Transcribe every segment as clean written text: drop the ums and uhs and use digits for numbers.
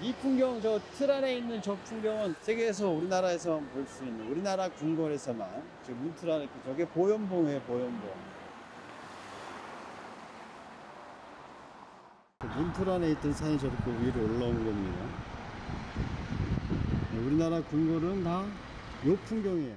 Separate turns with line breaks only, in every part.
이 풍경, 저 틀 안에 있는 저 풍경은 세계에서 우리나라에서만 볼 수 있는, 우리나라 궁궐에서만, 저 문틀 안에, 저게 보현봉이에요, 보현봉. 문틀 안에 있던 산이 저렇게 위로 올라온 겁니다. 우리나라 궁궐은 다 요 풍경이에요.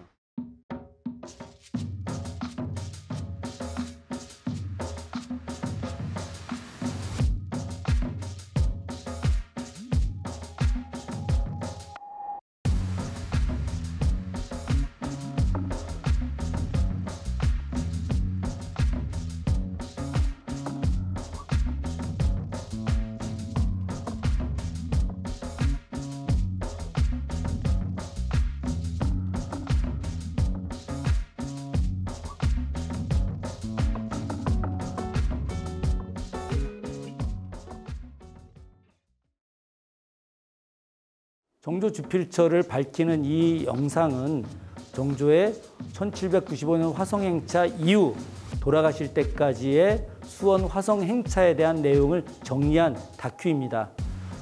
정조 주필처를 밝히는 이 영상은 정조의 1795년 화성행차 이후 돌아가실 때까지의 수원 화성행차에 대한 내용을 정리한 다큐입니다.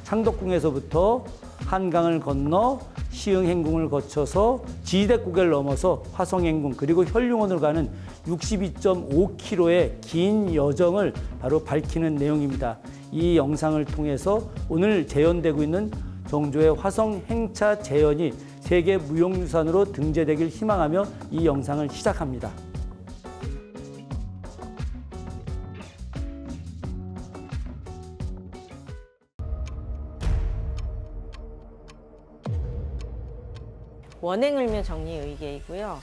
창덕궁에서부터 한강을 건너 시흥행궁을 거쳐서 지대고개를 넘어서 화성행궁 그리고 현룡원을 가는 62.5km의 긴 여정을 바로 밝히는 내용입니다. 이 영상을 통해서 오늘 재현되고 있는 정조의 화성 행차 재현이 세계 무형유산으로 등재되길 희망하며 이 영상을 시작합니다.
원행을묘 정리의계이고요.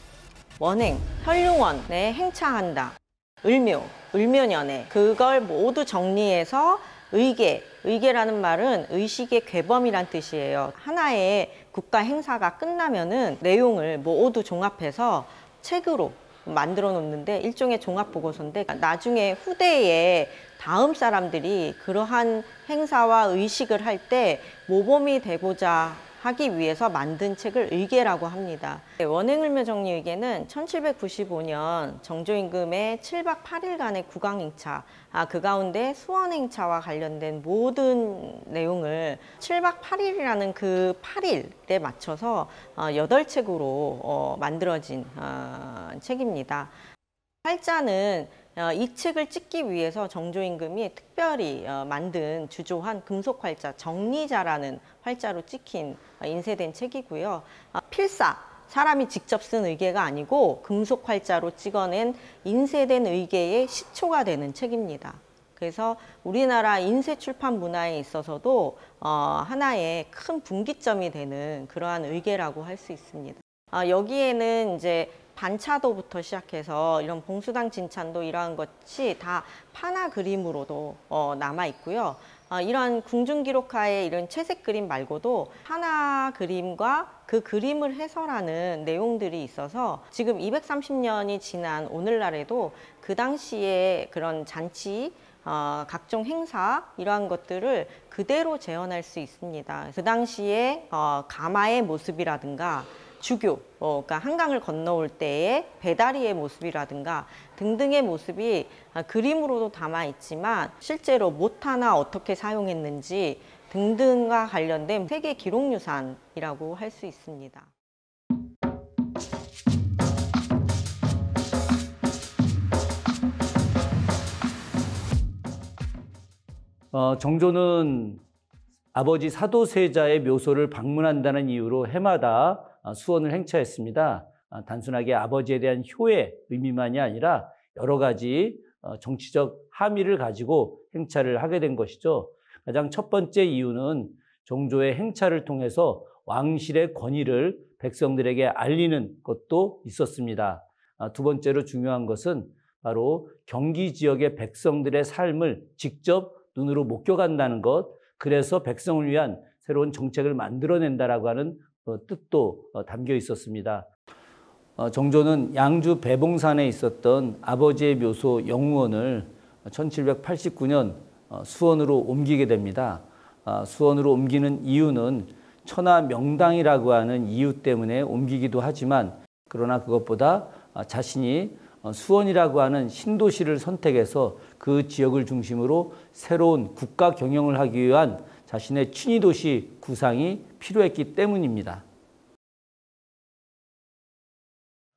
원행, 현룡원에 행차한다. 을묘, 을묘년에 그걸 모두 정리해서 의계라는 말은 의식의 괴범이란 뜻이에요. 하나의 국가 행사가 끝나면은 내용을 모두 종합해서 책으로 만들어 놓는데 일종의 종합 보고서인데 나중에 후대에 다음 사람들이 그러한 행사와 의식을 할 때 모범이 되고자 하기 위해서 만든 책을 의계라고 합니다. 원행을묘 정리의계는 1795년 정조임금의 7박 8일간의 국왕행차, 그 가운데 수원행차와 관련된 모든 내용을 7박 8일이라는 그 8일에 맞춰서 8책으로 만들어진 책입니다. 활자는 이 책을 찍기 위해서 정조임금이 특별히 만든 주조한 금속활자 정리자라는 활자로 찍힌 인쇄된 책이고요. 필사, 사람이 직접 쓴 의계가 아니고 금속활자로 찍어낸 인쇄된 의계의 시초가 되는 책입니다. 그래서 우리나라 인쇄 출판 문화에 있어서도 하나의 큰 분기점이 되는 그러한 의계라고 할 수 있습니다. 여기에는 이제 반차도부터 시작해서 이런 봉수당 진찬도 이러한 것이 다 판화 그림으로도 남아 있고요. 이러한 궁중기록화의 이런 채색 그림 말고도 판화 그림과 그 그림을 해설하는 내용들이 있어서 지금 230년이 지난 오늘날에도 그 당시에 그런 잔치, 각종 행사 이러한 것들을 그대로 재현할 수 있습니다. 그 당시에 가마의 모습이라든가 주교, 그러니까 한강을 건너올 때의 배다리의 모습이라든가 등등의 모습이 그림으로도 담아 있지만 실제로 못 하나 어떻게 사용했는지 등등과 관련된 세계 기록유산이라고 할 수 있습니다.
정조는 아버지 사도세자의 묘소를 방문한다는 이유로 해마다 수원을 행차했습니다. 단순하게 아버지에 대한 효의 의미만이 아니라 여러 가지 정치적 함의를 가지고 행차를 하게 된 것이죠. 가장 첫 번째 이유는 정조의 행차를 통해서 왕실의 권위를 백성들에게 알리는 것도 있었습니다. 두 번째로 중요한 것은 바로 경기 지역의 백성들의 삶을 직접 눈으로 목격한다는 것, 그래서 백성을 위한 새로운 정책을 만들어낸다라고 하는 뜻도 담겨 있었습니다. 정조는 양주 배봉산에 있었던 아버지의 묘소 영우원을 1789년 수원으로 옮기게 됩니다. 수원으로 옮기는 이유는 천하 명당이라고 하는 이유 때문에 옮기기도 하지만 그러나 그것보다 자신이 수원이라고 하는 신도시를 선택해서 그 지역을 중심으로 새로운 국가 경영을 하기 위한 자신의 친위도시 구상이 필요했기 때문입니다.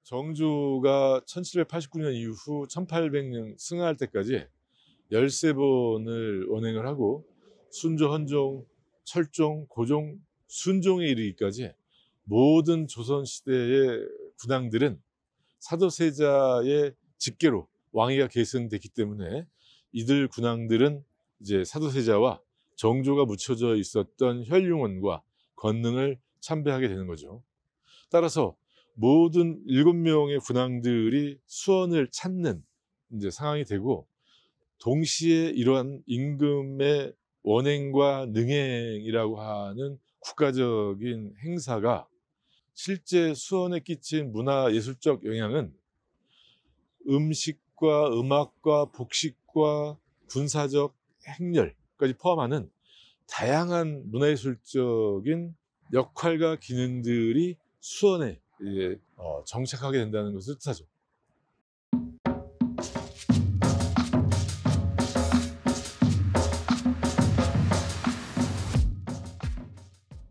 정조가 1789년 이후 1800년 승하할 때까지 13번을 언행을 하고 순조, 헌종, 철종, 고종, 순종에 이르기까지 모든 조선시대의 군왕들은 사도세자의 직계로 왕위가 계승됐기 때문에 이들 군왕들은 이제 사도세자와 정조가 묻혀져 있었던 혈융원과 권능을 참배하게 되는 거죠. 따라서 모든 7명의 군왕들이 수원을 찾는 이제 상황이 되고, 동시에 이러한 임금의 원행과 능행이라고 하는 국가적인 행사가 실제 수원에 끼친 문화예술적 영향은 음식과 음악과 복식과 군사적 행렬까지 포함하는 다양한 문화예술적인 역할과 기능들이 수원에 정착하게 된다는 것을 뜻하죠.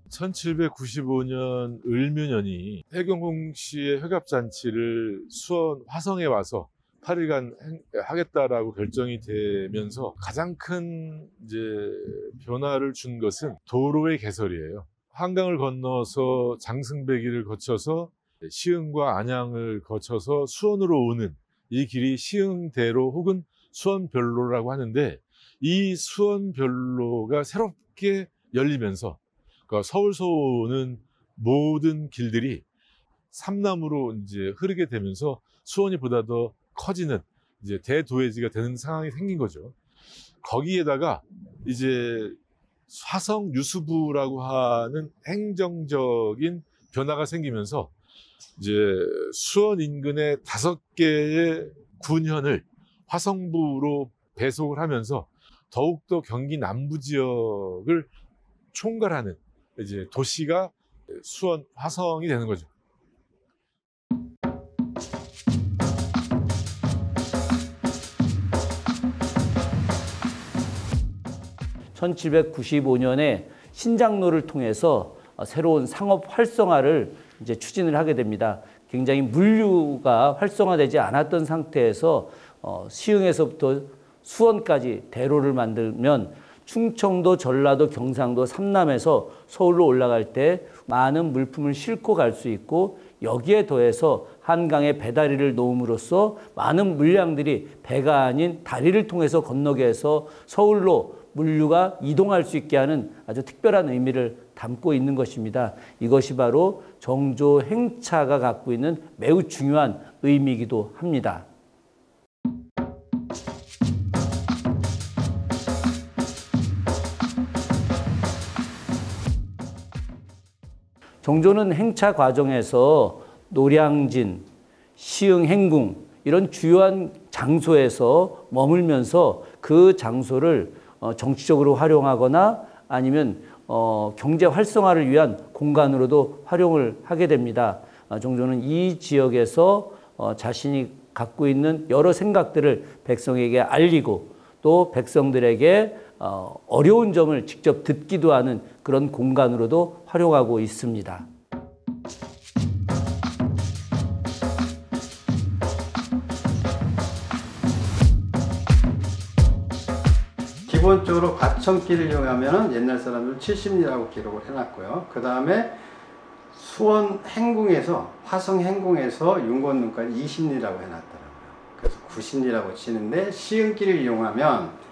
(1795년) 을묘년이 해경궁 씨의 회갑잔치를 수원 화성에 와서 8일간 하겠다라고 결정이 되면서 가장 큰 이제 변화를 준 것은 도로의 개설이에요. 한강을 건너서 장승배기를 거쳐서 시흥과 안양을 거쳐서 수원으로 오는 이 길이 시흥대로 혹은 수원별로라고 하는데, 이 수원별로가 새롭게 열리면서 그러니까 서울서 오는 모든 길들이 삼남으로 이제 흐르게 되면서 수원이 보다 더 커지는 이제 대도회지가 되는 상황이 생긴 거죠. 거기에다가 이제 화성 유수부라고 하는 행정적인 변화가 생기면서 이제 수원 인근의 5개의 군현을 화성부로 배속을 하면서 더욱더 경기 남부 지역을 총괄하는 이제 도시가 수원 화성이 되는 거죠.
(1795년에) 신장로를 통해서 새로운 상업 활성화를 이제 추진을 하게 됩니다. 굉장히 물류가 활성화되지 않았던 상태에서 시흥에서부터 수원까지 대로를 만들면 충청도, 전라도, 경상도, 삼남에서 서울로 올라갈 때 많은 물품을 싣고 갈 수 있고, 여기에 더해서 한강에 배다리를 놓음으로써 많은 물량들이 배가 아닌 다리를 통해서 건너게 해서 서울로 물류가 이동할 수 있게 하는 아주 특별한 의미를 담고 있는 것입니다. 이것이 바로 정조 행차가 갖고 있는 매우 중요한 의미이기도 합니다. 정조는 행차 과정에서 노량진, 시흥행궁 이런 주요한 장소에서 머물면서 그 장소를 정치적으로 활용하거나 아니면 경제 활성화를 위한 공간으로도 활용을 하게 됩니다. 정조는 이 지역에서 자신이 갖고 있는 여러 생각들을 백성에게 알리고, 또 백성들에게 어려운 점을 직접 듣기도 하는 그런 공간으로도 활용하고 있습니다.
기본적으로 과천길을 이용하면 옛날 사람들은 70리라고 기록을 해놨고요. 그 다음에 수원 행궁에서, 화성 행궁에서 윤건능까지 20리라고 해놨더라고요. 그래서 90리라고 치는데, 시흥길을 이용하면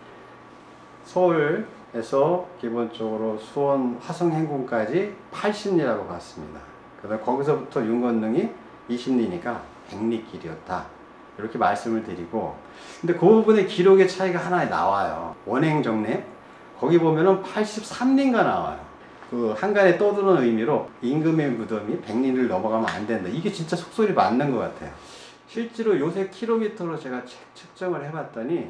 서울에서 기본적으로 수원 화성 행궁까지 80리라고 봤습니다. 그다음 거기서부터 윤건능이 20리니까 100리 길이었다, 이렇게 말씀을 드리고, 근데 그 부분에 기록의 차이가 하나 나와요. 원행정례 거기 보면은 83리가 나와요. 그 한간에 떠드는 의미로 임금의 무덤이 100리를 넘어가면 안 된다. 이게 진짜 속설이 맞는 것 같아요. 실제로 요새 킬로미터로 제가 측정을 해봤더니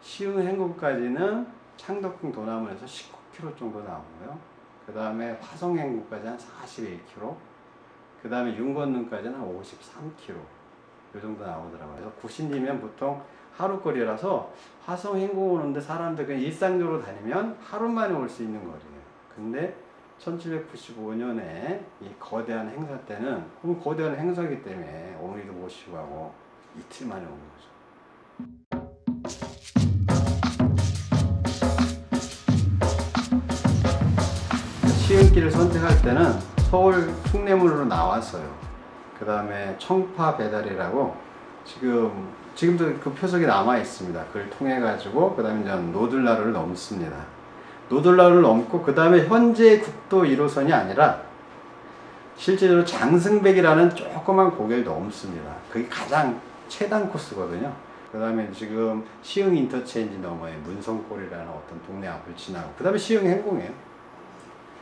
시흥 행궁까지는 창덕궁 도남원에서 19km 정도 나오고요. 그 다음에 화성 행궁까지 한 41km, 그 다음에 윤건능까지는 한 53km 이 정도 나오더라고요. 그래서 90리면 보통 하루거리라서 화성 행궁 오는데 사람들 그냥 일상적으로 다니면 하루 만에 올 수 있는 거리예요. 근데 1795년에 이 거대한 행사 때는 거대한 행사이기 때문에 어머니도 모시고 하고 이틀 만에 온 거죠. 시흥길을 선택할 때는 서울 숭례문으로 나왔어요. 그 다음에 청파 배달이라고 지금도 그 표석이 남아 있습니다. 그걸 통해 가지고 그 다음에 이제 노들나루를 넘습니다. 노들나루를 넘고 그 다음에 현재 국도 1호선이 아니라 실제로 장승백이라는 조그만 고개를 넘습니다. 그게 가장 최단 코스거든요. 그 다음에 지금 시흥 인터체인지 너머에 문성골이라는 어떤 동네 앞을 지나고 그 다음에 시흥 행궁이에요.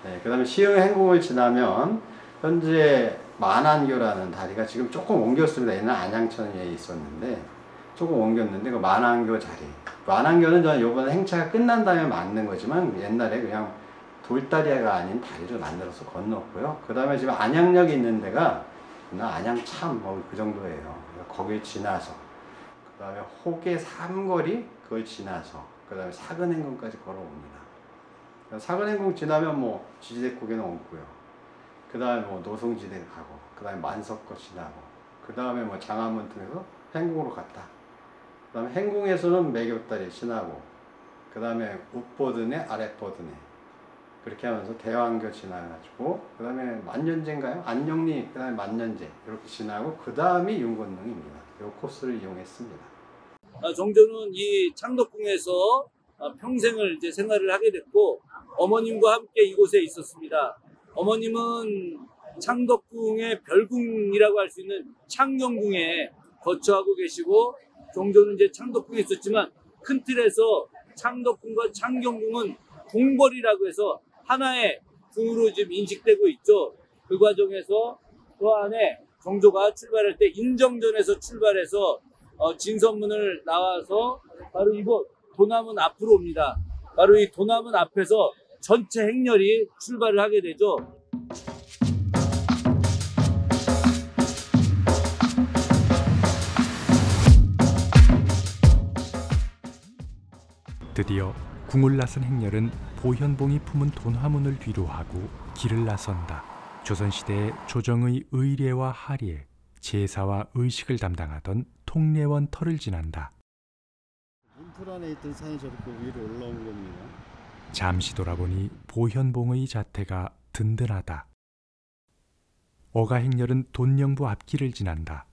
네, 그 다음에 시흥 행궁을 지나면 현재 만안교라는 다리가 지금 조금 옮겼습니다. 옛날 안양천에 있었는데 조금 옮겼는데 그 만안교 자리. 만안교는 저는 이번 행차가 끝난 다음에 만든 거지만 옛날에 그냥 돌다리가 아닌 다리를 만들어서 건넜고요. 그 다음에 지금 안양역이 있는 데가 안양참 뭐 그 정도예요. 거길 지나서 그 다음에 호계 삼거리 그걸 지나서 그 다음에 사근행궁까지 걸어옵니다. 사근행궁 지나면 뭐 지지대고개는 없고요. 그 다음에 뭐 노송지대 가고 그 다음에 만석거 지나고 그 다음에 뭐 장안문 통해서 행궁으로 갔다. 그 다음에 행궁에서는 매교다리 지나고 그 다음에 우보드네 아랫보드네 그렇게 하면서 대왕교 지나가지고 그 다음에 만년제인가요? 안녕리 그 다음에 만년제 이렇게 지나고 그 다음이 윤건능입니다. 이 코스를 이용했습니다.
정조는 이 창덕궁에서 평생을 이제 생활을 하게 됐고 어머님과 함께 이곳에 있었습니다. 어머님은 창덕궁의 별궁이라고 할 수 있는 창경궁에 거처하고 계시고 정조는 이제 창덕궁에 있었지만 큰 틀에서 창덕궁과 창경궁은 궁궐이라고 해서 하나의 궁으로 지금 인식되고 있죠. 그 과정에서 그 안에 정조가 출발할 때 인정전에서 출발해서 진선문을 나와서 바로 이곳 도남은 앞으로 옵니다. 바로 이 도남은 앞에서 전체 행렬이 출발을 하게 되죠.
드디어 궁을 나선 행렬은 보현봉이 품은 돈화문을 뒤로하고 길을 나선다. 조선시대의 조정의 의례와 하례, 제사와 의식을 담당하던 통례원 터를 지난다.
문틀 안에 있던 산이 저렇게 위로 올라온 겁니다.
잠시 돌아보니 보현봉의 자태가 든든하다. 어가 행렬은 돈영부 앞길을 지난다.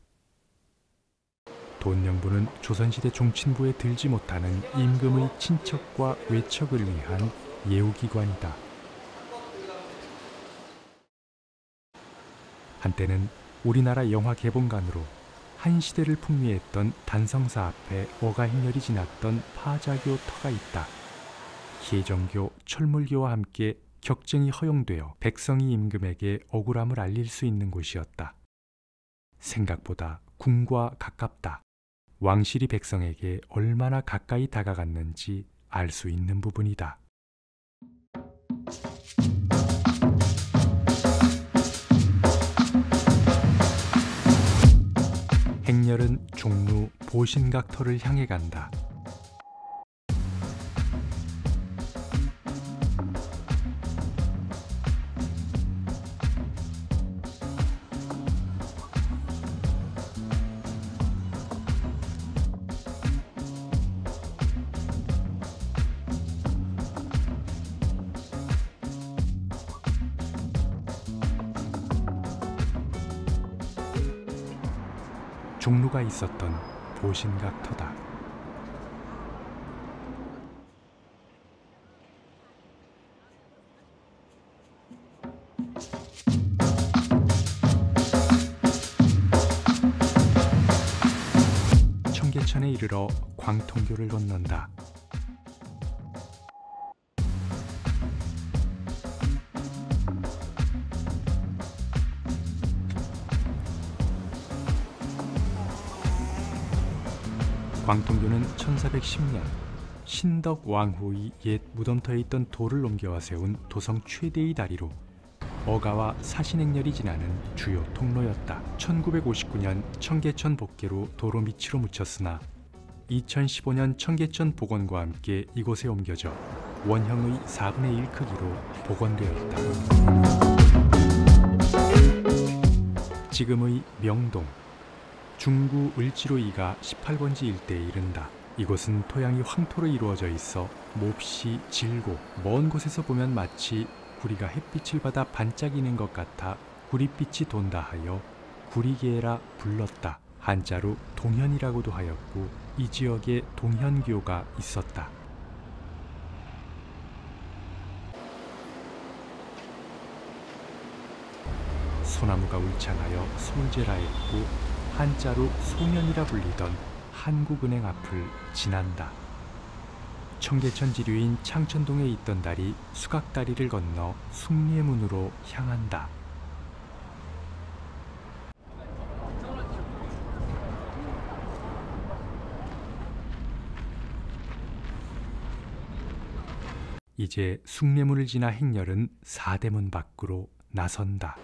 돈영부는 조선시대 종친부에 들지 못하는 임금의 친척과 외척을 위한 예우기관이다. 한때는 우리나라 영화 개봉관으로 한 시대를 풍미했던 단성사 앞에 어가 행렬이 지났던 파자교 터가 있다. 해정교, 철물교와 함께 격쟁이 허용되어 백성이 임금에게 억울함을 알릴 수 있는 곳이었다. 생각보다 궁과 가깝다. 왕실이 백성에게 얼마나 가까이 다가갔는지 알 수 있는 부분이다. 행렬은 종로 보신각터를 향해 간다. 종로가 있었던 보신각터다. 청계천에 이르러 광통교를 건넌다. 광통교는 1410년 신덕 왕후의 옛 무덤터에 있던 돌을 옮겨와 세운 도성 최대의 다리로 어가와 사신행렬이 지나는 주요 통로였다. 1959년 청계천 복개로 도로 밑으로 묻혔으나 2015년 청계천 복원과 함께 이곳에 옮겨져 원형의 4분의 1 크기로 복원되었다. 지금의 명동, 중구 을지로 2가 18번지 일대에 이른다. 이곳은 토양이 황토로 이루어져 있어 몹시 질고 먼 곳에서 보면 마치 구리가 햇빛을 받아 반짝이는 것 같아 구릿빛이 돈다 하여 구리계라 불렀다. 한자로 동현이라고도 하였고 이 지역에 동현교가 있었다. 소나무가 울창하여 솔제라 했고 한자로 소년이라 불리던 한국은행 앞을 지난다. 청계천 지류인 창천동에 있던 다리 수각다리를 건너 숭례문으로 향한다. 이제 숭례문을 지나 행렬은 사대문 밖으로 나선다.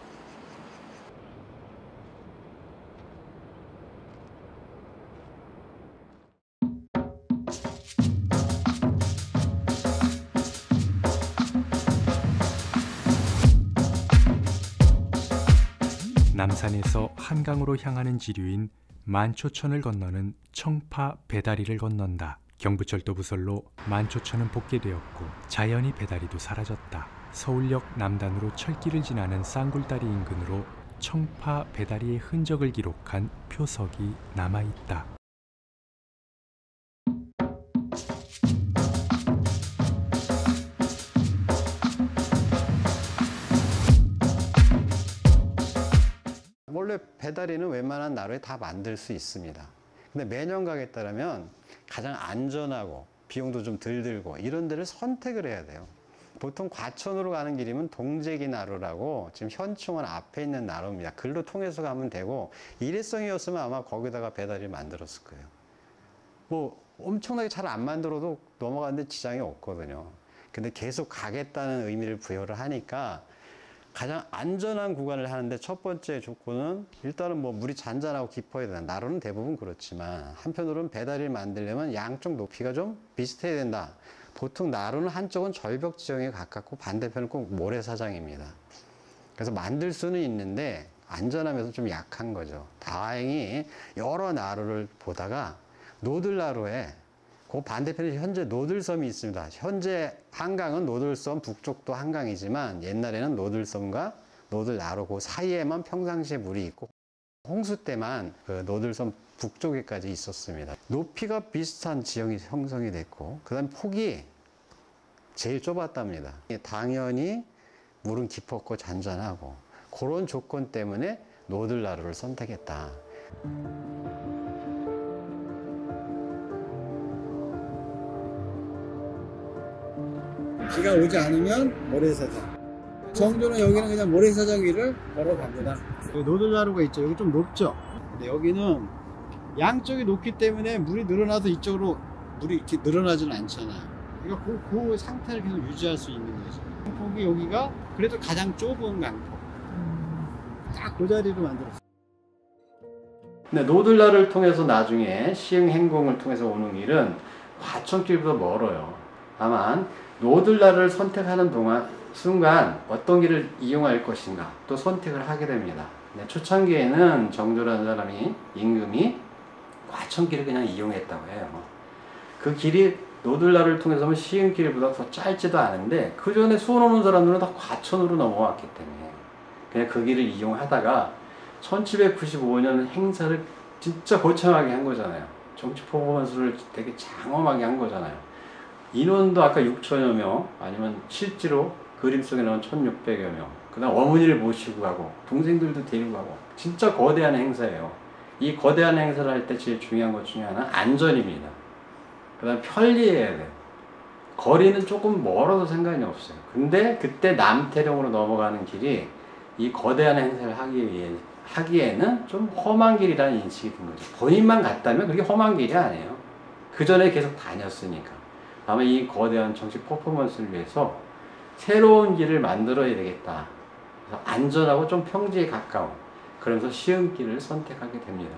남산에서 한강으로 향하는 지류인 만초천을 건너는 청파 배다리를 건넌다. 경부철도 부설로 만초천은 복개되었고 자연히 배다리도 사라졌다. 서울역 남단으로 철길을 지나는 쌍굴다리 인근으로 청파 배다리의 흔적을 기록한 표석이 남아있다.
원래 배다리는 웬만한 나루에 다 만들 수 있습니다. 근데 매년 가겠다면 가장 안전하고 비용도 좀 덜 들고 이런 데를 선택을 해야 돼요. 보통 과천으로 가는 길이면 동재기 나루라고 지금 현충원 앞에 있는 나루입니다. 글로 통해서 가면 되고 일회성이었으면 아마 거기다가 배다리를 만들었을 거예요. 뭐 엄청나게 잘 안 만들어도 넘어가는데 지장이 없거든요. 근데 계속 가겠다는 의미를 부여를 하니까 가장 안전한 구간을 하는데 첫 번째 조건은 일단은 뭐 물이 잔잔하고 깊어야 된다. 나루는 대부분 그렇지만 한편으로는 배다리를 만들려면 양쪽 높이가 좀 비슷해야 된다. 보통 나루는 한쪽은 절벽 지형에 가깝고 반대편은 꼭 모래사장입니다. 그래서 만들 수는 있는데 안전하면서 좀 약한 거죠. 다행히 여러 나루를 보다가 노들나루에 그 반대편에 현재 노들섬이 있습니다. 현재 한강은 노들섬 북쪽도 한강이지만 옛날에는 노들섬과 노들나루 그 사이에만 평상시에 물이 있고 홍수 때만 그 노들섬 북쪽에까지 있었습니다. 높이가 비슷한 지형이 형성이 됐고 그다음 폭이 제일 좁았답니다. 당연히 물은 깊었고 잔잔하고 그런 조건 때문에 노들나루를 선택했다.
비가 오지 않으면 모래사장. 정조는 여기는 그냥 모래사장 위를 걸어갑니다. 노들나루가 있죠. 여기 좀 높죠. 근데 여기는 양쪽이 높기 때문에 물이 늘어나도 이쪽으로 물이 이렇게 늘어나지는 않잖아요. 그러니까 그 상태를 계속 유지할 수 있는 거죠. 폭이 여기가 그래도 가장 좁은 강폭. 딱 그 자리로 만들었어요.
근데 노들나루를 통해서 나중에 시흥행궁을 통해서 오는 길은 과천길보다 멀어요. 다만 노들나루를 선택하는 순간 어떤 길을 이용할 것인가 또 선택을 하게 됩니다. 초창기에는 정조라는 사람이 임금이 과천길을 그냥 이용했다고 해요. 그 길이 노들나루를 통해서 오면 시흥길보다 더 짧지도 않은데 그 전에 수원 오는 사람들은 다 과천으로 넘어왔기 때문에 그냥 그 길을 이용하다가 1795년 행사를 진짜 거창하게 한 거잖아요. 정치 퍼포먼스를 되게 장엄하게 한 거잖아요. 인원도 아까 6천여 명, 아니면 실제로 그림 속에 나온 1600여 명, 그 다음 어머니를 모시고 가고 동생들도 데리고 가고 진짜 거대한 행사예요. 이 거대한 행사를 할 때 제일 중요한 것 중에 하나는 안전입니다. 그 다음 편리해야 돼요. 거리는 조금 멀어도 상관이 없어요. 근데 그때 남태령으로 넘어가는 길이 이 거대한 행사를 하기에는 좀 험한 길이라는 인식이 든 거죠. 본인만 갔다면 그게 험한 길이 아니에요. 그 전에 계속 다녔으니까. 다만 이 거대한 정치 퍼포먼스를 위해서 새로운 길을 만들어야 되겠다. 그래서 안전하고 좀 평지에 가까운 그러면서 시흥길을 선택하게 됩니다.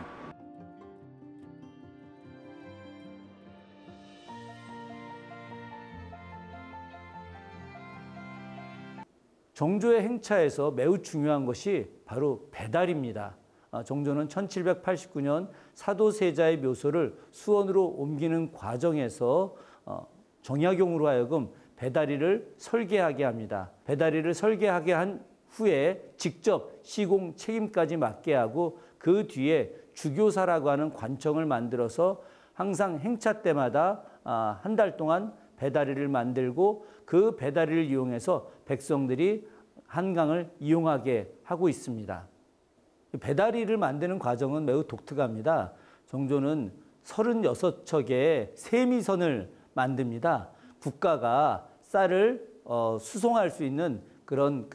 정조의 행차에서 매우 중요한 것이 바로 배달입니다. 정조는 1789년 사도세자의 묘소를 수원으로 옮기는 과정에서 정약용으로 하여금 배다리를 설계하게 합니다. 배다리를 설계하게 한 후에 직접 시공 책임까지 맡게 하고 그 뒤에 주교사라고 하는 관청을 만들어서 항상 행차 때마다 한 달 동안 배다리를 만들고 그 배다리를 이용해서 백성들이 한강을 이용하게 하고 있습니다. 배다리를 만드는 과정은 매우 독특합니다. 정조는 36척의 세미선을 만듭니다. 국가가 쌀을 수송할 수 있는 그런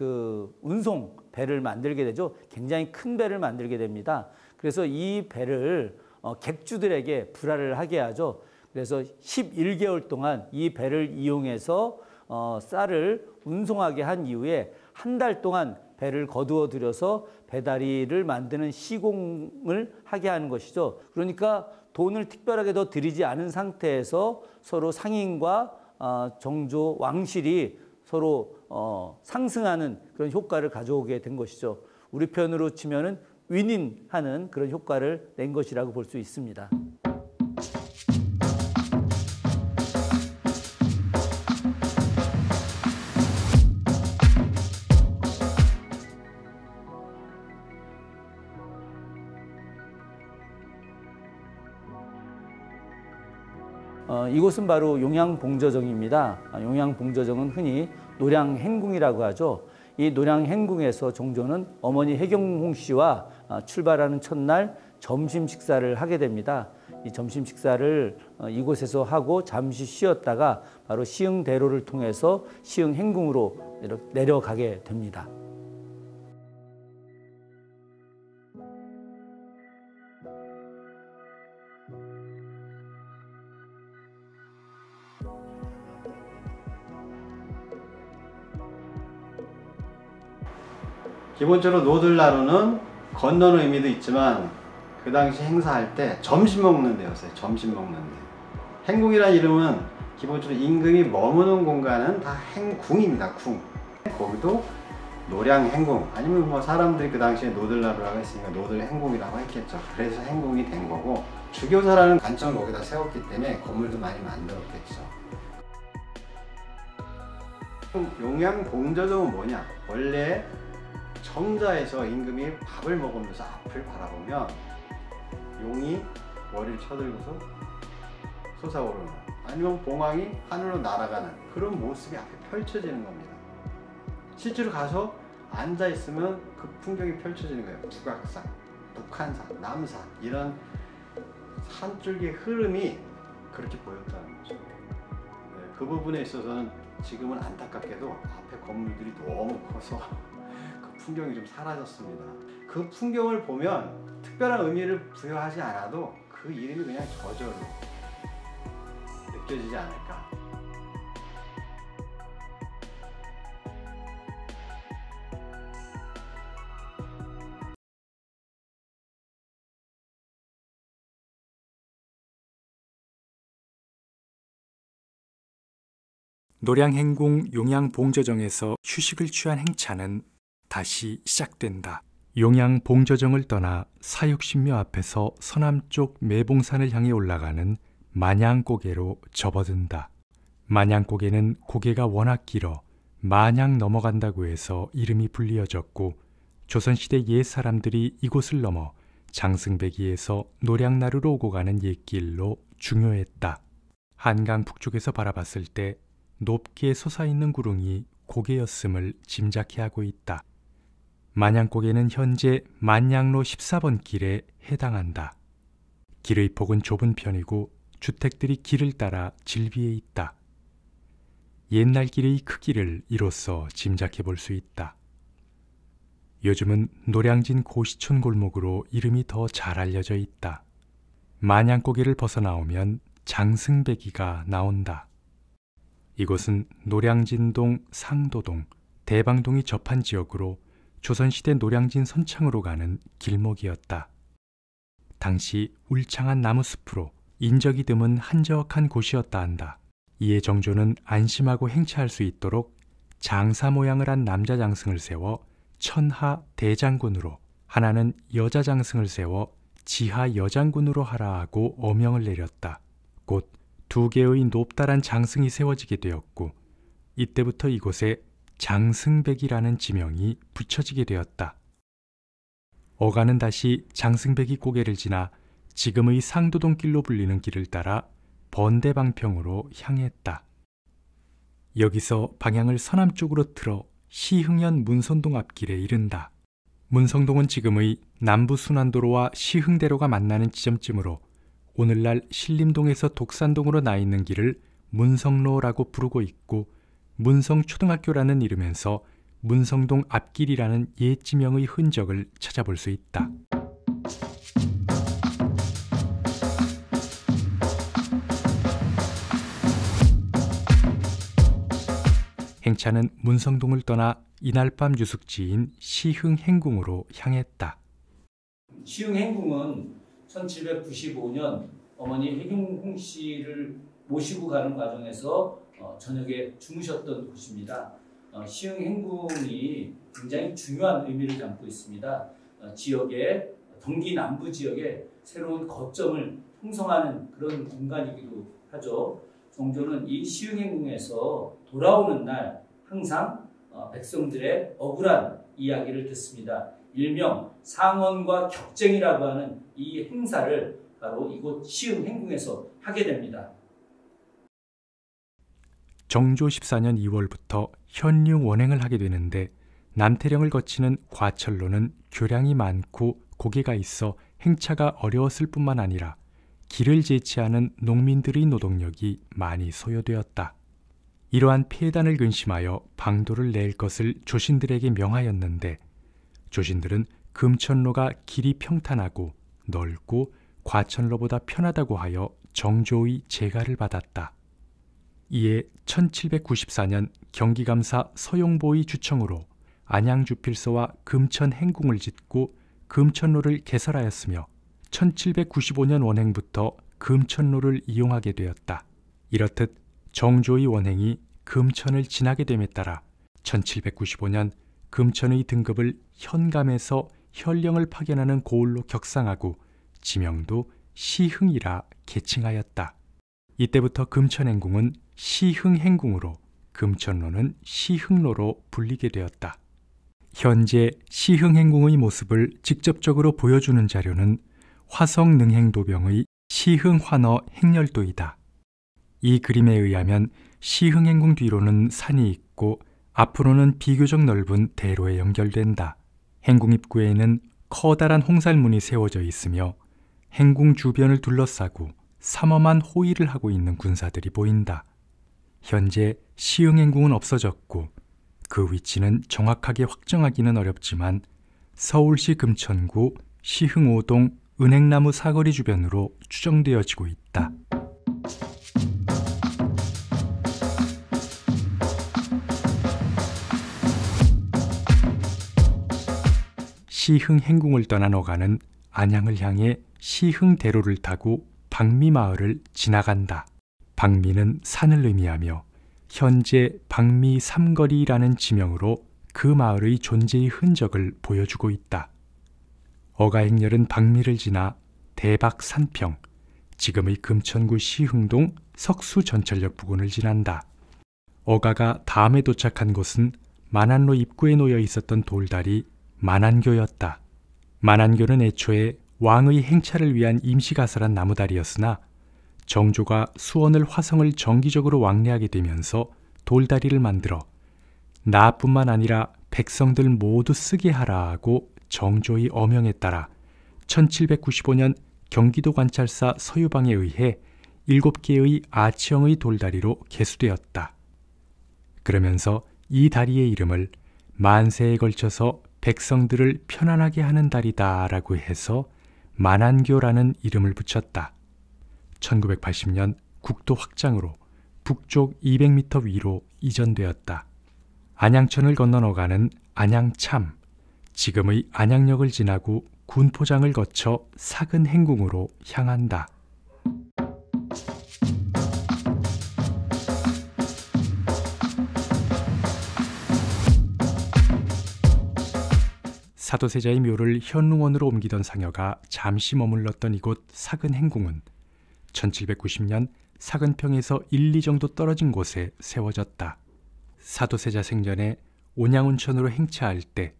운송 배를 만들게 되죠. 굉장히 큰 배를 만들게 됩니다. 그래서 이 배를 객주들에게 불화를 하게 하죠. 그래서 11개월 동안 이 배를 이용해서 쌀을 운송하게 한 이후에 한 달 동안 배를 거두어 들여서 배다리를 만드는 시공을 하게 하는 것이죠. 그러니까 돈을 특별하게 더 들이지 않은 상태에서 서로 상인과 정조 왕실이 서로 상승하는 그런 효과를 가져오게 된 것이죠. 우리 편으로 치면은 윈윈하는 그런 효과를 낸 것이라고 볼 수 있습니다. 이곳은 바로 용양봉저정입니다. 용양봉저정은 흔히 노량행궁이라고 하죠. 이 노량행궁에서 정조는 어머니 해경홍 씨와 출발하는 첫날 점심 식사를 하게 됩니다. 이 점심 식사를 이곳에서 하고 잠시 쉬었다가 바로 시흥대로를 통해서 시흥행궁으로 내려가게 됩니다.
기본적으로 노들나루는 건너는 의미도 있지만 그 당시 행사할 때 점심 먹는 데였어요. 점심 먹는 데. 행궁이라는 이름은 기본적으로 임금이 머무는 공간은 다 행궁입니다. 궁. 거기도 노량행궁 아니면 뭐 사람들이 그 당시에 노들나루라고 했으니까 노들행궁이라고 했겠죠. 그래서 행궁이 된 거고 주교사라는 관청을 거기다 세웠기 때문에 건물도 많이 만들었겠죠. 용양봉저정은 뭐냐? 원래 정자에서 임금이 밥을 먹으면서 앞을 바라보면 용이 머리를 쳐들고서 솟아오르는 아니면 봉황이 하늘로 날아가는 그런 모습이 앞에 펼쳐지는 겁니다. 실제로 가서 앉아있으면 그 풍경이 펼쳐지는 거예요. 북악산, 북한산, 남산 이런 산줄기의 흐름이 그렇게 보였다는 거죠. 네, 그 부분에 있어서는 지금은 안타깝게도 앞에 건물들이 너무 커서 풍경이 좀 사라졌습니다. 그 풍경을 보면 특별한 의미를 부여하지 않아도 그 이름이 그냥 저절로 느껴지지 않을까.
노량행궁 용양봉저정에서 휴식을 취한 행차는 다시 시작된다. 용양봉저정을 떠나 사육신묘 앞에서 서남쪽 매봉산을 향해 올라가는 만양고개로 접어든다. 만양고개는 고개가 워낙 길어 만양 넘어간다고 해서 이름이 불리어졌고 조선시대 옛 사람들이 이곳을 넘어 장승배기에서 노량나루로 오고 가는 옛길로 중요했다. 한강 북쪽에서 바라봤을 때 높게 솟아있는 구릉이 고개였음을 짐작해 하고 있다. 만양고개는 현재 만양로 14번 길에 해당한다. 길의 폭은 좁은 편이고 주택들이 길을 따라 질비해 있다. 옛날 길의 크기를 이로써 짐작해 볼 수 있다. 요즘은 노량진 고시촌 골목으로 이름이 더 잘 알려져 있다. 만양고개를 벗어나오면 장승배기가 나온다. 이곳은 노량진동, 상도동, 대방동이 접한 지역으로 조선시대 노량진 선창으로 가는 길목이었다. 당시 울창한 나무숲으로 인적이 드문 한적한 곳이었다 한다. 이에 정조는 안심하고 행차할 수 있도록 장사 모양을 한 남자 장승을 세워 천하 대장군으로, 하나는 여자 장승을 세워 지하 여장군으로 하라 하고 어명을 내렸다. 곧 두 개의 높다란 장승이 세워지게 되었고, 이때부터 이곳에 장승백이라는 지명이 붙여지게 되었다. 어가는 다시 장승백이 고개를 지나 지금의 상도동길로 불리는 길을 따라 번대방평으로 향했다. 여기서 방향을 서남쪽으로 틀어 시흥연 문선동 앞길에 이른다. 문성동은 지금의 남부순환도로와 시흥대로가 만나는 지점쯤으로 오늘날 신림동에서 독산동으로 나 있는 길을 문성로라고 부르고 있고, 문성초등학교라는 이름에서 문성동 앞길이라는 옛 지명의 흔적을 찾아볼 수 있다. 행차는 문성동을 떠나 이날 밤 유숙지인 시흥행궁으로 향했다.
시흥행궁은 1795년 어머니 해경홍 씨를 모시고 가는 과정에서 저녁에 주무셨던 곳입니다. 시흥행궁이 굉장히 중요한 의미를 담고 있습니다. 지역의 경기 남부 지역에 새로운 거점을 형성하는 그런 공간이기도 하죠. 정조는 이 시흥행궁에서 돌아오는 날 항상 백성들의 억울한 이야기를 듣습니다. 일명 상언과 격쟁이라고 하는 이 행사를 바로 이곳 시흥행궁에서 하게 됩니다.
정조 14년 2월부터 현룡 원행을 하게 되는데, 남태령을 거치는 과철로는 교량이 많고 고개가 있어 행차가 어려웠을 뿐만 아니라 길을 제치하는 농민들의 노동력이 많이 소요되었다. 이러한 폐단을 근심하여 방도를 낼 것을 조신들에게 명하였는데, 조신들은 금천로가 길이 평탄하고 넓고 과천로보다 편하다고 하여 정조의 재가를 받았다. 이에 1794년 경기감사 서용보의 주청으로 안양주필서와 금천행궁을 짓고 금천로를 개설하였으며, 1795년 원행부터 금천로를 이용하게 되었다. 이렇듯 정조의 원행이 금천을 지나게 됨에 따라 1795년 금천의 등급을 현감에서 현령을 파견하는 고을로 격상하고 지명도 시흥이라 계칭하였다. 이때부터 금천행궁은 시흥행궁으로, 금천로는 시흥로로 불리게 되었다. 현재 시흥행궁의 모습을 직접적으로 보여주는 자료는 화성능행도병의 시흥환어 행렬도이다. 이 그림에 의하면 시흥행궁 뒤로는 산이 있고 앞으로는 비교적 넓은 대로에 연결된다. 행궁 입구에는 커다란 홍살문이 세워져 있으며 행궁 주변을 둘러싸고 삼엄한 호위를 하고 있는 군사들이 보인다. 현재 시흥행궁은 없어졌고 그 위치는 정확하게 확정하기는 어렵지만 서울시 금천구 시흥5동 은행나무 사거리 주변으로 추정되어지고 있다. 시흥행궁을 떠난 어가는 안양을 향해 시흥대로를 타고 박미마을을 지나간다. 박미는 산을 의미하며 현재 박미 삼거리라는 지명으로 그 마을의 존재의 흔적을 보여주고 있다. 어가행렬은 박미를 지나 대박산평, 지금의 금천구 시흥동 석수전철역 부근을 지난다. 어가가 다음에 도착한 곳은 만안로 입구에 놓여 있었던 돌다리 만안교였다. 만안교는 애초에 왕의 행차를 위한 임시가설한 나무다리였으나 정조가 수원을 화성을 정기적으로 왕래하게 되면서 돌다리를 만들어 나뿐만 아니라 백성들 모두 쓰게 하라 하고 정조의 어명에 따라 1795년 경기도 관찰사 서유방에 의해 7개의 아치형의 돌다리로 개수되었다. 그러면서 이 다리의 이름을 만세에 걸쳐서 백성들을 편안하게 하는 다리다라고 해서 만안교라는 이름을 붙였다. 1980년 국도 확장으로 북쪽 200m 위로 이전되었다. 안양천을 건넌 어가는 안양참, 지금의 안양역을 지나고 군포장을 거쳐 사근행궁으로 향한다. 사도세자의 묘를 현릉원으로 옮기던 상여가 잠시 머물렀던 이곳 사근행궁은 1790년 사근평에서 1, 2 정도 떨어진 곳에 세워졌다. 사도세자 생전에 온양운천으로 행차할 때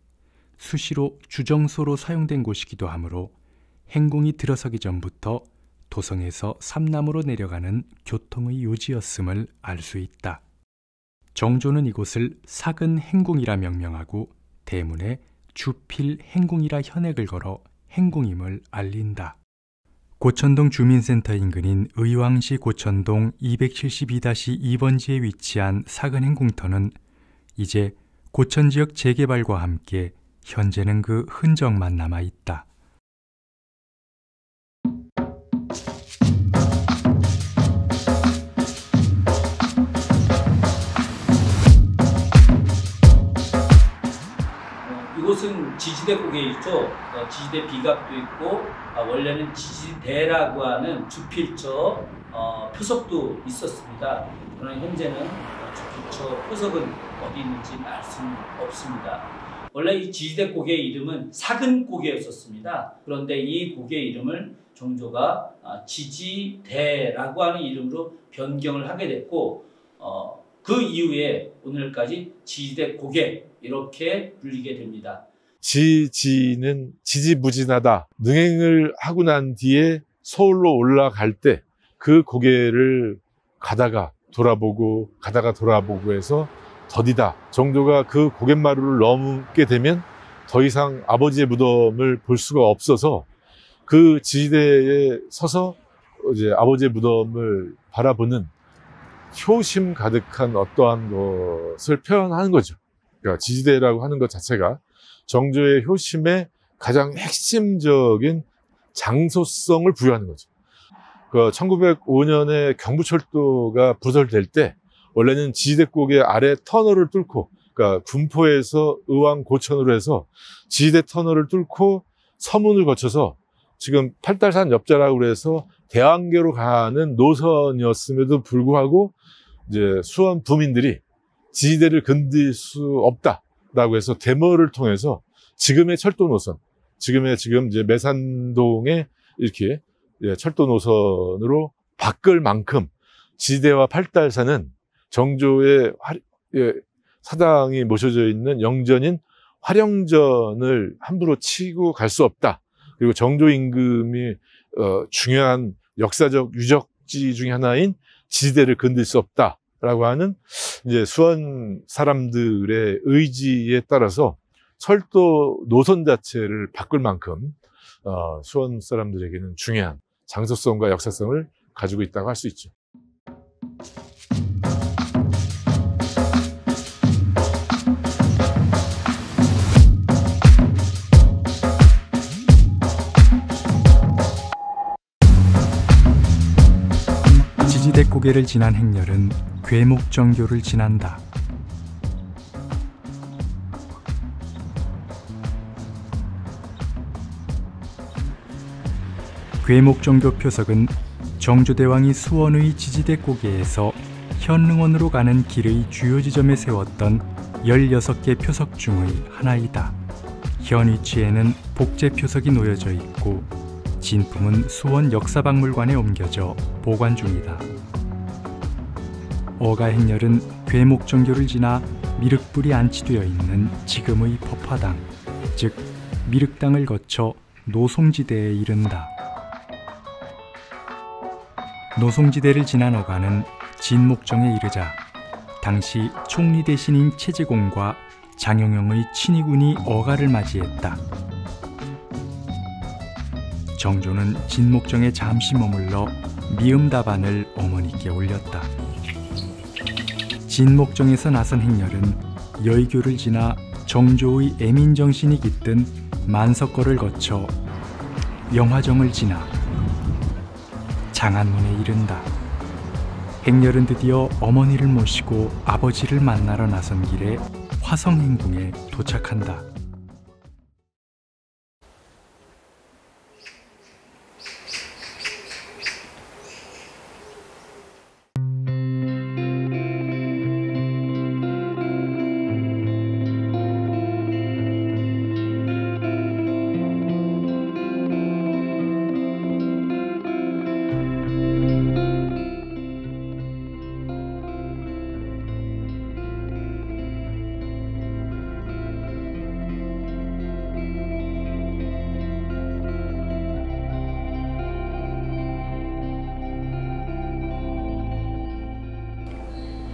수시로 주정소로 사용된 곳이기도 하므로 행궁이 들어서기 전부터 도성에서 삼남으로 내려가는 교통의 요지였음을 알 수 있다. 정조는 이곳을 사근행궁이라 명명하고 대문에 주필행궁이라 현액을 걸어 행궁임을 알린다. 고천동 주민센터 인근인 의왕시 고천동 272-2번지에 위치한 사근행궁터는 이제 고천지역 재개발과 함께 현재는 그 흔적만 남아있다.
이곳은 지지대 고개이죠. 지지대 비각도 있고 원래는 지지대라고 하는 주필처 표석도 있었습니다. 그러나 현재는 주필처 표석은 어디 있는지 알 수는 없습니다. 원래 이 지지대 고개의 이름은 사근고개였었습니다. 그런데 이 고개 이름을 정조가 지지대라고 하는 이름으로 변경을 하게 됐고 그 이후에 오늘까지 지지대 고개 이렇게 불리게 됩니다.
지지는 지지부진하다. 능행을 하고 난 뒤에 서울로 올라갈 때 그 고개를 가다가 돌아보고 해서 더디다. 정조가 그 고갯마루를 넘게 되면 더 이상 아버지의 무덤을 볼 수가 없어서 그 지지대에 서서 이제 아버지의 무덤을 바라보는 효심 가득한 어떠한 것을 표현하는 거죠. 그러니까 지지대라고 하는 것 자체가 정조의 효심의 가장 핵심적인 장소성을 부여하는 거죠. 1905년에 경부철도가 부설될 때 원래는 지지대고개 아래 터널을 뚫고, 그러니까 군포에서 의왕 고천으로 해서 지지대 터널을 뚫고 서문을 거쳐서 지금 팔달산 옆자락으로 해서 대왕계로 가는 노선이었음에도 불구하고 이제 수원 부민들이 지지대를 건들 수 없다라고 해서 데모를 통해서 지금의 철도 노선, 지금 이제 매산동에 이렇게 철도 노선으로 바꿀 만큼 지지대와 팔달산은 정조의 사당이 모셔져 있는 영전인 화령전을 함부로 치고 갈 수 없다. 그리고 정조 임금이 중요한 역사적 유적지 중에 하나인 지지대를 건들 수 없다라고 하는 이제 수원 사람들의 의지에 따라서 철도 노선 자체를 바꿀 만큼 수원 사람들에게는 중요한 장소성과 역사성을 가지고 있다고 할 수 있죠.
지지대 고개를 지난 행렬은 괴목정교를 지난다. 괴목정교 표석은 정조대왕이 수원의 지지대 고개에서 현릉원으로 가는 길의 주요 지점에 세웠던 16개 표석 중의 하나이다. 현 위치에는 복제 표석이 놓여져 있고 진품은 수원 역사박물관에 옮겨져 보관 중이다. 어가행렬은 괴목정교를 지나 미륵불이 안치되어 있는 지금의 법화당, 즉 미륵당을 거쳐 노송지대에 이른다. 노송지대를 지난 어가는 진목정에 이르자 당시 총리 대신인 최재공과 장영영의 친위군이 어가를 맞이했다. 정조는 진목정에 잠시 머물러 미음다반을 어머니께 올렸다. 진목정에서 나선 행렬은 여의교를 지나 정조의 애민정신이 깃든 만석거를 거쳐 영화정을 지나 장안문에 이른다. 행렬은 드디어 어머니를 모시고 아버지를 만나러 나선 길에 화성행궁에 도착한다.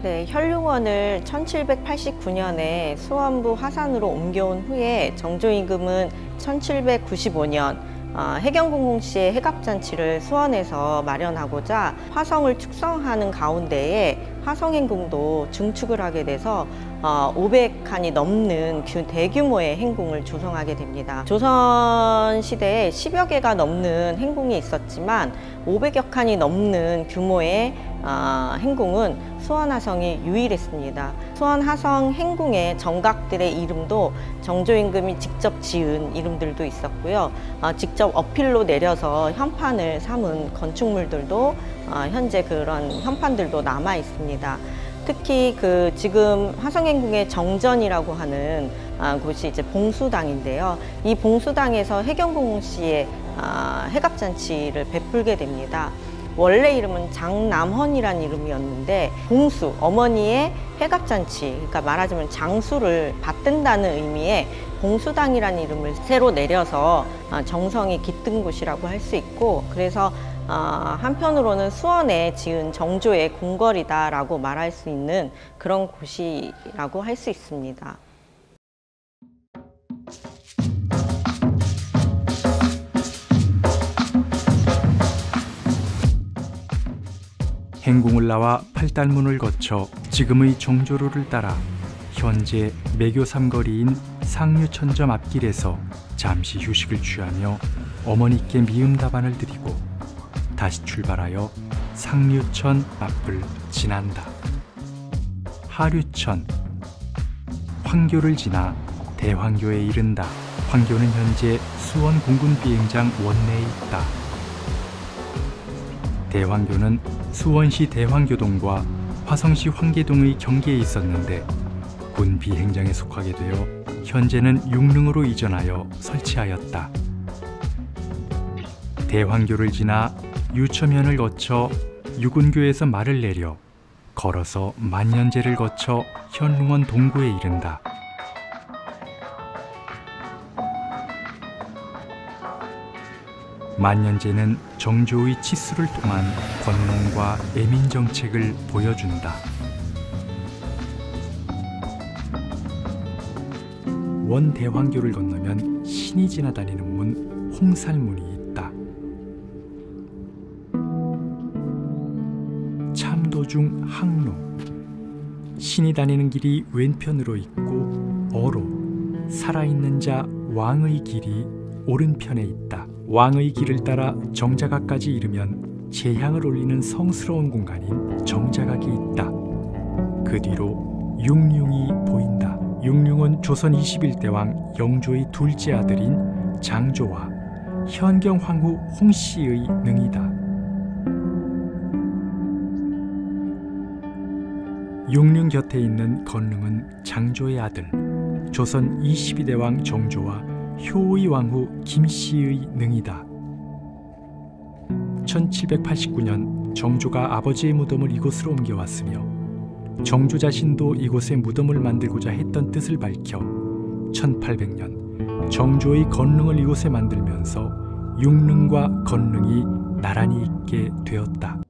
네, 현룡원을 1789년에 수원부 화산으로 옮겨온 후에 정조임금은 1795년 해경궁공시의 해갑잔치를 수원에서 마련하고자 화성을 축성하는 가운데에 화성행궁도 증축을 하게 돼서 500칸이 넘는 대규모의 행궁을 조성하게 됩니다. 조선시대에 10여 개가 넘는 행궁이 있었지만 500여 칸이 넘는 규모의 행궁은 수원화성이 유일했습니다. 수원화성 행궁의 정각들의 이름도 정조임금이 직접 지은 이름들도 있었고요. 직접 어필로 내려서 현판을 삼은 건축물들도 현재 그런 현판들도 남아 있습니다. 특히 지금 화성행궁의 정전이라고 하는 곳이 이제 봉수당인데요. 이 봉수당에서 해경궁공시의 해갑잔치를 베풀게 됩니다. 원래 이름은 장남헌이라는 이름이었는데 봉수, 어머니의 해갑잔치, 그러니까 말하자면 장수를 받든다는 의미의 봉수당이라는 이름을 새로 내려서 정성이 깃든 곳이라고 할 수 있고, 그래서 한편으로는 수원에 지은 정조의 궁궐이다라고 말할 수 있는 그런 곳이라고 할 수 있습니다.
행궁을 나와 팔달문을 거쳐 지금의 정조로를 따라 현재 매교 삼거리인 상류천점 앞길에서 잠시 휴식을 취하며 어머니께 미음 답안을 드리고 다시 출발하여 상류천 앞을 지난다. 하류천, 황교를 지나 대황교에 이른다. 황교는 현재 수원 공군 비행장 원내에 있다. 대황교는 수원시 대황교동과 화성시 황계동의 경계에 있었는데 군 비행장에 속하게 되어 현재는 육릉으로 이전하여 설치하였다. 대황교를 지나 유처면을 거쳐 유군교에서 말을 내려 걸어서 만년제를 거쳐 현릉원 동구에 이른다. 만년제는 정조의 치수를 통한 권농과 애민정책을 보여준다. 원대황교를 건너면 신이 지나다니는 문 홍살문이 있다. 참도중 항로, 신이 다니는 길이 왼편으로 있고 어로, 살아있는 자 왕의 길이 오른편에 있다. 왕의 길을 따라 정자각까지 이르면 재향을 올리는 성스러운 공간인 정자각이 있다. 그 뒤로 융룡이 보인다. 융룡은 조선 21대 왕 영조의 둘째 아들인 장조와 현경 황후 홍씨의 능이다. 융룡 곁에 있는 건릉은 장조의 아들 조선 22대 왕 정조와 효의 왕후 김씨의 능이다. 1789년 정조가 아버지의 무덤을 이곳으로 옮겨왔으며 정조 자신도 이곳에 무덤을 만들고자 했던 뜻을 밝혀 1800년 정조의 건릉을 이곳에 만들면서 융릉과 건릉이 나란히 있게 되었다.